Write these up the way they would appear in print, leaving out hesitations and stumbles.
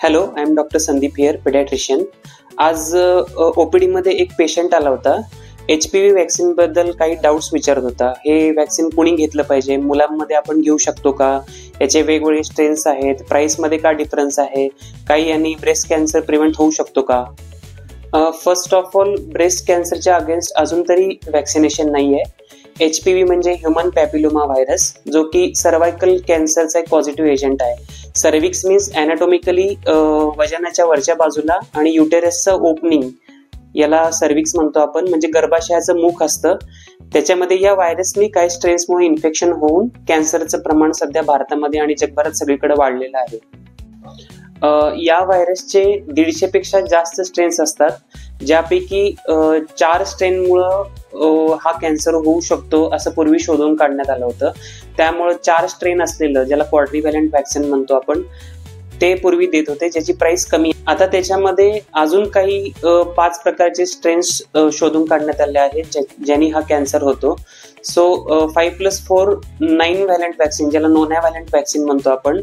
Hello, I am doctor Sandeep here, paediatrician. आज OPD मध्ये एक पेशंट आला होता. HPV वॅक्सिन बद्दल काही डाऊट्स विचारत होता. हे वॅक्सिन कोणी घेतलं पाहिजे, मुलांमध्ये आपण घेऊ शकतो का, याचे वेगवेगळे स्ट्रेन्स आहेत, प्राइस मध्ये का डिफरन्स आहे, काही यांनी ब्रेस्ट कॅन्सर प्रिव्हेंट होऊ शकतो का. फर्स्ट ऑफ ऑल, ब्रेस्ट कॅन्सरच्या अगेन्स्ट अजून तरी वॅक्सिनेशन नाही आहे. HPV म्हणजे ह्युमन पॅपिलोमा व्हायरस, जो की सर्वायकल कॅन्सरचा एक पॉझिटिव्ह एजंट आहे. सर्विक्स मीन्स अॅनाटॉमिकली वजनाच्या वरच्या बाजूला आणि युटेरसचं ओपनिंग, याला सर्विक्स म्हणतो आपण, म्हणजे गर्भाशयाचं मुख असतं. त्याच्यामध्ये या व्हायरसनी काही स्ट्रेन्समुळे इन्फेक्शन होऊन कॅन्सरचं प्रमाण सध्या भारतामध्ये आणि जगभरात सगळीकडे वाढलेलं आहे. या व्हायरसचे 150 पेक्षा जास्त स्ट्रेन्स असतात, ज्यापैकी 4 स्ट्रेनमुळं हा कॅन्सर होऊ शकतो असं पूर्वी शोधून काढण्यात आलं होतं. त्यामुळे 4 स्ट्रेन असलेलं, ज्याला क्वाड्रिव्हॅलंट वॅक्सिन म्हणतो आपण, ते पूर्वी देत होते, ज्याची प्राइस कमी. आता त्याच्यामध्ये अजून काही 5 प्रकारचे स्ट्रेन्स शोधून काढण्यात आले आहेत, ज्यांनी हा कॅन्सर होतो. सो 5+4 9 व्हॅलंट वॅक्सिन, ज्याला नोनॅव्हॅलंट वॅक्सिन म्हणतो आपण,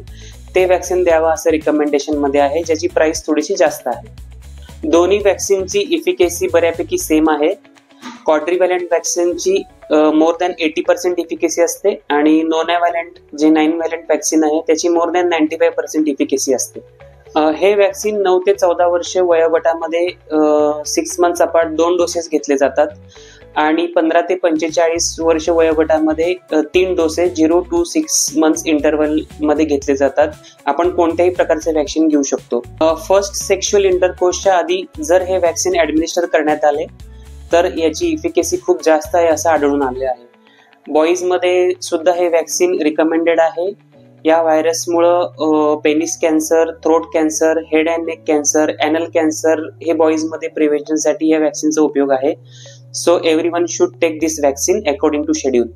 ते वॅक्सिन द्यावं असं रिकमेंडेशन मध्ये आहे, ज्याची प्राइस थोडीशी जास्त आहे. दोन्ही वॅक्सिनची इफिकेसी बऱ्यापैकी सेम आहे. क्वाड्रिव्हॅलंट वॅक्सिनची मोर दॅन 80% इफिकेसी असते आणि नॉनॅव्हॅलंट जे 9 व्हॅलंट वॅक्सिन आहे त्याची मोर दॅन 95% इफिकेसी असते. हे वॅक्सिन 9 ते 14 वर्ष वयोगटामध्ये 6 मंथ्स अपार्ट 2 डोसेस घेतले जातात आणि 15 ते 45 वर्ष वयोगटामध्ये 3 डोसेस 0 to 6 मंथ्स इंटरव्हल मध्ये घेतले जातात. आपण कोणत्याही प्रकारचे वॅक्सिन घेऊ शकतो. फर्स्ट सेक्शुअल इंटरकोर्सच्या आधी जर हे वॅक्सिन ऍडमिनिस्टर करण्यात आले तर याची इफिकेसी खूप जास्त आहे असं आढळून आले आहे. बॉईज मध्ये सुद्धा हे वॅक्सिन रिकमेंडेड आहे. या व्हायरसमुळं penis cancer, throat cancer, head and neck cancer, anal cancer हे बॉईज मध्ये प्रिव्हेंशनसाठी या वॅक्सिनचा उपयोग आहे. So everyone should take this vaccine according to schedule.